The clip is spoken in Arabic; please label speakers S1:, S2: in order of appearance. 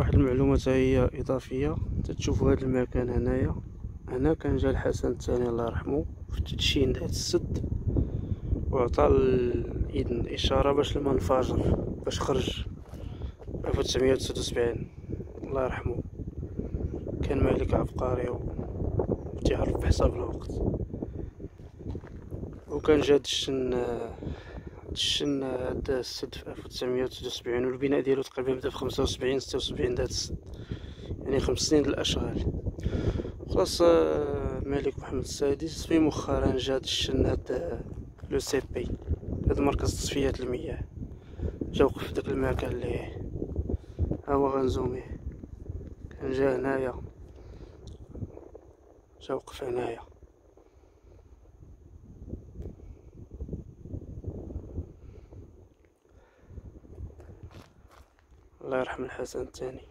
S1: واحد المعلومة هي إضافية، تتشوفو هاد المكان هنايا، هنا كان جا الحسن الثاني الله يرحمو في التدشين ديال السد، وعطى الإذن إشارة باش الماء انفجر، باش خرج 1979 الله يرحمو. كان ملك عبقري وتيعرف بحساب الوقت، وكان جا دشن هاد السد في 1979، والبناء ديالو تقريبا بدا في 75 76 دات السد، يعني 5 سنين الاشغال. خلاص الملك محمد السادس في مؤخرا جا دشن هاد لو سي بي، هاد مركز تصفية المياه، جا وقف في داك المكان اللي ها هو غنزوميه، كان جا هنايا، جا وقف هنايا. الله يرحم الحسن الثاني.